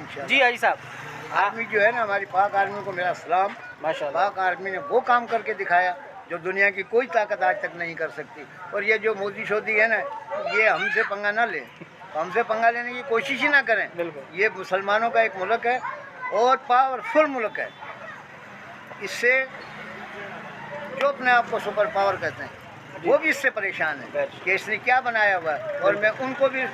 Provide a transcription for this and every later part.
इंशाल्लाह। जी हाजी साहब। आर्मी जो है ना, हमारी पाक आर्मी को मेरा सलाम। माशाल्लाह। पाक आर्मी ने वो काम करके दिखाया जो दुनिया की कोई ताकत आज तक नहीं कर सकती। और ये जो मोदी शोदी है ना, ये हमसे पंगा ना ले, हमसे पंगा लेने की कोशिश ही ना करें। बिल्कुल। ये मुसलमानों का एक मुल्क है और पावरफुल मुल्क है। इससे जो अपने आप को सुपर पावर कहते हैं वो भी इससे परेशान है कि इसने क्या बनाया हुआ है। और मैं उनको भी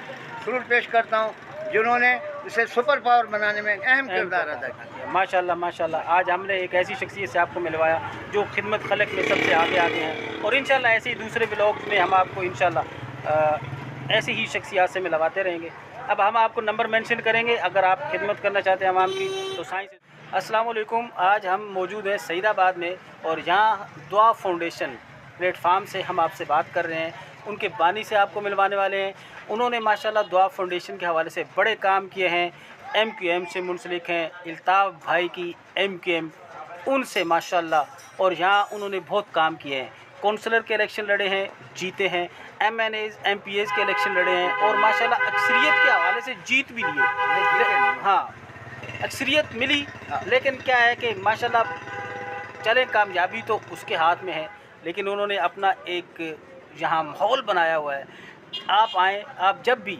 सलूट पेश करता हूँ जिन्होंने इसे सुपर पावर बनाने में अहम किरदार अदा किया। माशाल्लाह माशाल्लाह। आज हमने एक ऐसी शख्सियत से आपको मिलवाया जो खिदमत खलक में सबसे आगे आगे हैं, और इंशाल्लाह ऐसे ही दूसरे ब्लॉग में हम आपको इंशाल्लाह ऐसी ही शख्सियत से मिलवाते रहेंगे। अब हम आपको नंबर मेंशन करेंगे, अगर आप खिदमत करना चाहते हैं आवाम की तो साइंस। अस्सलाम वालेकुम। आज हम मौजूद हैं सईदाबाद में, और यहाँ दुआ फाउंडेशन प्लेटफार्म से हम आपसे बात कर रहे हैं। उनके बानी से आपको मिलवाने वाले हैं। उन्होंने माशाल्लाह दुआ फाउंडेशन के हवाले से बड़े काम किए हैं। MQM से मुंसलिक हैं, इल्ताफ़ भाई की MQM उनसे माशाल्लाह, और यहाँ उन्होंने बहुत काम किए हैं। काउंसलर के इलेक्शन लड़े हैं, जीते हैं। MNAs MPAs के इलेक्शन लड़े हैं, और माशाल्लाह अक्सरियत के हवाले से जीत भी लिए। हाँ, अक्सरियत मिली, लेकिन क्या है कि माशाल्लाह चले कामयाबी तो उसके हाथ में है, लेकिन उन्होंने अपना एक यहाँ माहौल बनाया हुआ है। आप आएँ, आप जब भी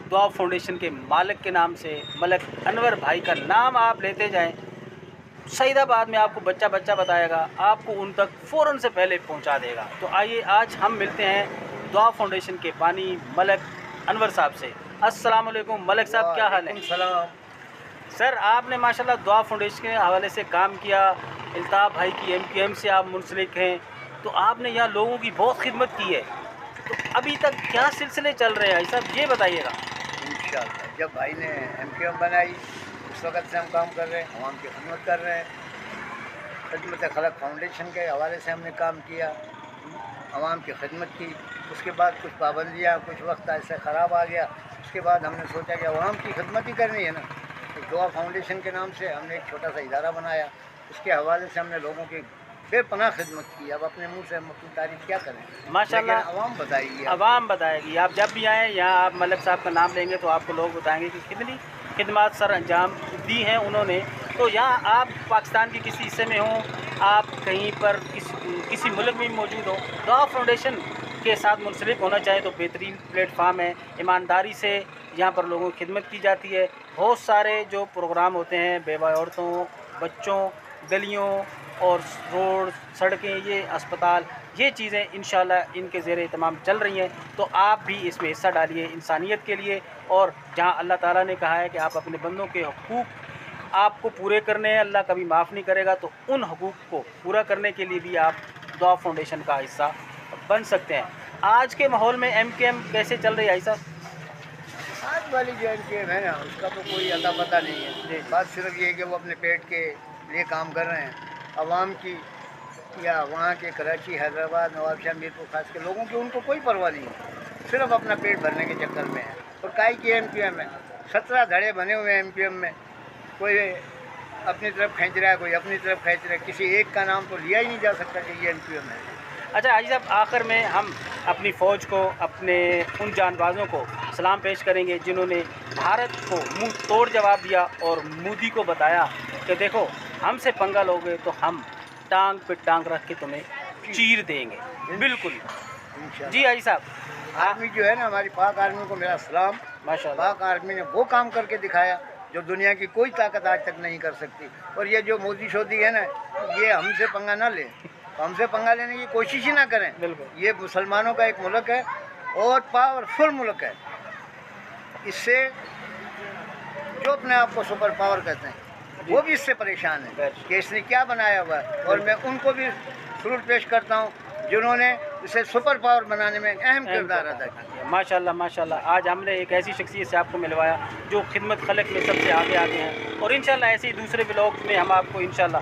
दुआ फाउंडेशन के मालिक के नाम से मलक अनवर भाई का नाम आप लेते जाएं, सईदाबाद में आपको बच्चा बच्चा बताएगा, आपको उन तक फ़ौरन से पहले पहुंचा देगा। तो आइए आज हम मिलते हैं दुआ फाउंडेशन के बानी मलक अनवर साहब से। अस्सलाम वालेकुम मलक साहब, क्या हाल है? सलाम। सर, आपने माशाल्लाह दुआ फाउंडेशन के हवाले से काम किया, इल्ताफ़ भाई की MQM से आप मुंसलिक हैं, तो आपने यहाँ लोगों की बहुत खिदमत की है। तो अभी तक क्या सिलसिले चल रहे हैं भाई साहब, ये बताइएगा। इंशाल्लाह जब भाई ने MQM बनाई उस वक़्त से हम काम कर रहे हैं, आवाम की खिदमत कर रहे हैं। खिदमत खलक फाउंडेशन के हवाले से हमने काम किया, आवाम की खिदमत की। उसके बाद कुछ पाबंदियाँ, कुछ वक्त ऐसा ख़राब आ गया, उसके बाद हमने सोचा कि आवाम की खिदमत ही करनी है ना, तो दुआ फाउंडेशन के नाम से हमने एक छोटा सा इदारा बनाया। उसके हवाले से हमने लोगों की बेपनाह खिदमत की। अब अपने मुंह से हम अपनी तारीफ क्या करें, माशाल्लाह आवाम बताएगी। आवाम बताएगी। आप जब भी आएँ यहाँ, आप मलक साहब का नाम लेंगे तो आपको लोग बताएंगे कि कितनी खिदमत सर अंजाम दी हैं उन्होंने। तो यहाँ आप पाकिस्तान के किसी हिस्से में हों, आप कहीं पर किसी मुल्क में मौजूद हो, दुआ फाउंडेशन के साथ मुंसलिक होना चाहे तो बेहतरीन प्लेटफार्म है। ईमानदारी से यहाँ पर लोगों की खिदमत की जाती है। बहुत सारे जो प्रोग्राम होते हैं, बेवा औरतों, बच्चों, गलियों और रोड, सड़कें, ये अस्पताल, ये चीज़ें इंशाल्लाह इनके ज़ेर एहतमाम चल रही हैं। तो आप भी इसमें हिस्सा डालिए इंसानियत के लिए। और जहाँ अल्लाह ताला ने कहा है कि आप अपने बंदों के हुकूक़ आपको पूरे करने हैं, अल्लाह कभी माफ़ नहीं करेगा, तो उन हुकूक़ को पूरा करने के लिए भी आप दुआ फाउंडेशन का हिस्सा बन सकते हैं। आज के माहौल में MQM कैसे चल रही है ऐसा? आज वाली जो MQM है ना, उसका तो कोई अता पता नहीं है। बात सिर्फ ये है कि वो अपने पेट के लिए काम कर रहे हैं। आवाम की या वहाँ के कराची, हैदराबाद, नवाबशाह, मीरपुर खास के लोगों की उनको कोई परवाह नहीं है, सिर्फ अपना पेट भरने के चक्कर में है। और काई की MQM है, 17 धड़े बने हुए हैं MQM में। कोई अपनी तरफ खींच रहा है, कोई अपनी तरफ खींच रहा है, किसी एक का नाम तो लिया ही नहीं जा सकता कि ये MQM है। अच्छा हाजी साहब, आखिर में हम अपनी फ़ौज को, अपने उन जानबाजों को सलाम पेश करेंगे जिन्होंने भारत को मुंह तोड़ जवाब दिया और मोदी को बताया कि देखो हमसे पंगा लोगे तो हम टांग पे टांग रख के तुम्हें चीर देंगे। बिल्कुल जी हाजी साहब। आर्मी जो है ना, हमारी पाक आर्मी को मेरा सलाम। माशाल्लाह। पाक आर्मी ने वो काम करके दिखाया जो दुनिया की कोई ताकत आज तक नहीं कर सकती। और ये जो मोदी शोदी है ना, ये हमसे पंगा ना ले, हमसे पंगा लेने की कोशिश ही ना करें। बिल्कुल। ये मुसलमानों का एक मुल्क है और पावरफुल मुल्क है। इससे जो अपने आप को सुपर पावर कहते हैं वो भी इससे परेशान है कि इसने क्या बनाया हुआ है। और मैं उनको भी सलूट पेश करता हूँ जिन्होंने इसे सुपर पावर बनाने में अहम किरदार अदा किया। माशाल्लाह माशाल्लाह। आज हमने एक ऐसी शख्सियत से आपको मिलवाया जो खिदमत खलक में सबसे आगे आगे हैं, और इंशाल्लाह ऐसे ही दूसरे ब्लॉग में हम आपको इंशाल्लाह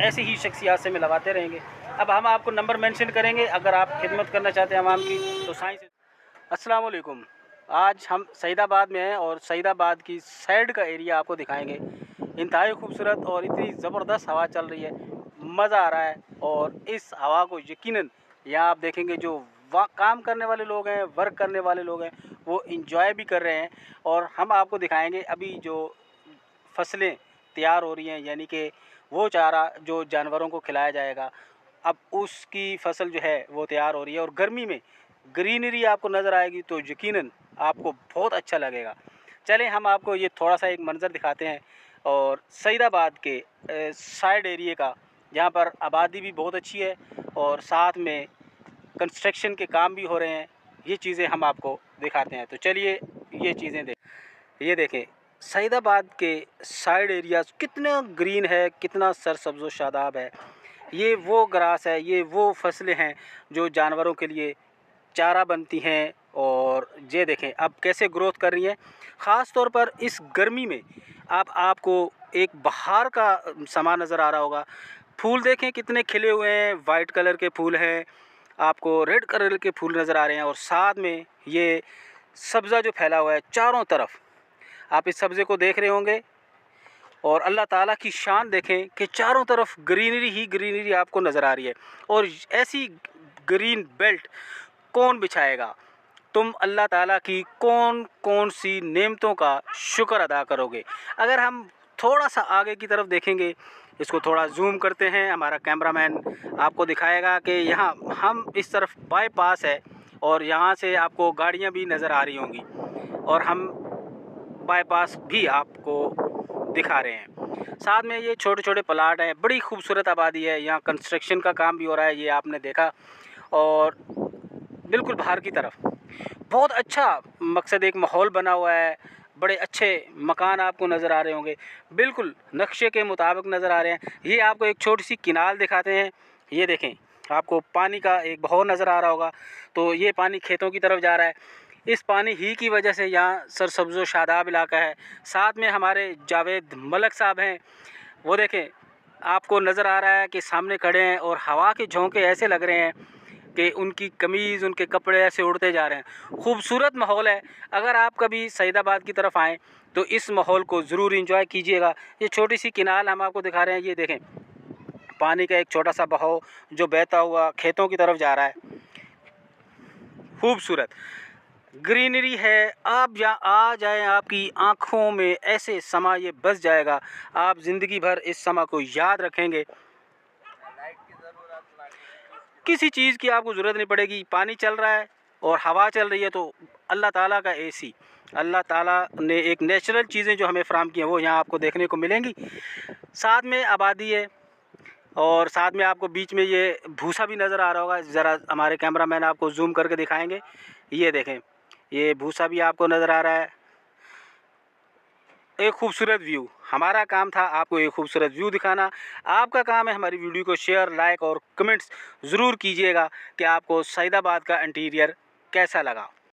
ऐसी ही शख्सियत से मिलवाते रहेंगे। अब हम आपको नंबर मेंशन करेंगे, अगर आप खिदमत करना चाहते हैं आवाम की तो साइंस। अस्सलाम वालेकुम। आज हम सईदाबाद में हैं और सईदाबाद की साइड का एरिया आपको दिखाएंगे। इंतहाई खूबसूरत और इतनी ज़बरदस्त हवा चल रही है, मज़ा आ रहा है। और इस हवा को यकीनन यहाँ आप देखेंगे जो काम करने वाले लोग हैं, वर्क करने वाले लोग हैं, वो इंजॉय भी कर रहे हैं। और हम आपको दिखाएंगे अभी जो फसलें तैयार हो रही हैं, यानी कि वो चारा जो जानवरों को खिलाया जाएगा, अब उसकी फसल जो है वो तैयार हो रही है। और गर्मी में ग्रीनरी आपको नज़र आएगी तो यकीनन आपको बहुत अच्छा लगेगा। चलें हम आपको ये थोड़ा सा एक मंज़र दिखाते हैं, और सईदाबाद के साइड एरिए का, जहाँ पर आबादी भी बहुत अच्छी है और साथ में कंस्ट्रक्शन के काम भी हो रहे हैं, ये चीज़ें हम आपको दिखाते हैं। तो चलिए ये चीज़ें ये देखें, सईदाबाद के साइड एरियाज़ कितना ग्रीन है, कितना सरसब्ज़ व शादाब है। ये वो ग्रास है, ये वो फसलें हैं जो जानवरों के लिए चारा बनती हैं। और ये देखें अब कैसे ग्रोथ कर रही हैं। ख़ास तौर पर इस गर्मी में आपको एक बहार का समा नज़र आ रहा होगा। फूल देखें कितने खिले हुए हैं, वाइट कलर के फूल हैं, आपको रेड कलर के फूल नज़र आ रहे हैं। और साथ में ये सब्ज़ा जो फैला हुआ है चारों तरफ, आप इस सब्ज़े को देख रहे होंगे। और अल्लाह ताला की शान देखें कि चारों तरफ ग्रीनरी ही ग्रीनरी आपको नज़र आ रही है। और ऐसी ग्रीन बेल्ट कौन बिछाएगा? तुम अल्लाह ताला की कौन कौन सी नेमतों का शुक्र अदा करोगे? अगर हम थोड़ा सा आगे की तरफ देखेंगे, इसको थोड़ा जूम करते हैं, हमारा कैमरामैन आपको दिखाएगा कि यहाँ हम इस तरफ बाईपास है और यहाँ से आपको गाड़ियाँ भी नज़र आ रही होंगी, और हम बाईपास भी आपको दिखा रहे हैं। साथ में ये छोटे छोटे प्लाट हैं, बड़ी खूबसूरत आबादी है, यहाँ कंस्ट्रक्शन का काम भी हो रहा है, ये आपने देखा। और बिल्कुल बाहर की तरफ बहुत अच्छा मकसद एक माहौल बना हुआ है, बड़े अच्छे मकान आपको नज़र आ रहे होंगे, बिल्कुल नक्शे के मुताबिक नज़र आ रहे हैं। ये आपको एक छोटी सी किनाल दिखाते हैं, ये देखें आपको पानी का एक बहाव नज़र आ रहा होगा, तो ये पानी खेतों की तरफ जा रहा है। इस पानी ही की वजह से यहाँ सरसब्ज़ व शादाब इलाका है। साथ में हमारे जावेद मलक साहब हैं, वो देखें आपको नज़र आ रहा है कि सामने खड़े हैं और हवा के झोंके ऐसे लग रहे हैं कि उनकी कमीज़, उनके कपड़े ऐसे उड़ते जा रहे हैं। खूबसूरत माहौल है। अगर आप कभी सईदाबाद की तरफ आएँ तो इस माहौल को ज़रूर इंजॉय कीजिएगा। ये छोटी सी किनाल हम आपको दिखा रहे हैं, ये देखें पानी का एक छोटा सा बहाव जो बहता हुआ खेतों की तरफ जा रहा है, खूबसूरत ग्रीनरी है। आप यहाँ आ जाएं, आपकी आँखों में ऐसे समा ये बस जाएगा, आप ज़िंदगी भर इस समा को याद रखेंगे। किसी चीज़ की आपको ज़रूरत नहीं पड़ेगी, पानी चल रहा है और हवा चल रही है, तो अल्लाह ताला का एसी, अल्लाह ताला ने एक नेचुरल चीज़ें जो हमें फ़राहम की हैं वो यहाँ आपको देखने को मिलेंगी। साथ में आबादी है और साथ में आपको बीच में ये भूसा भी नज़र आ रहा होगा, ज़रा हमारे कैमरामैन आपको जूम करके दिखाएंगे। ये देखें ये भूसा भी आपको नज़र आ रहा है। एक खूबसूरत व्यू, हमारा काम था आपको एक खूबसूरत व्यू दिखाना। आपका काम है हमारी वीडियो को शेयर, लाइक और कमेंट्स ज़रूर कीजिएगा कि आपको सईदाबाद का इंटीरियर कैसा लगा।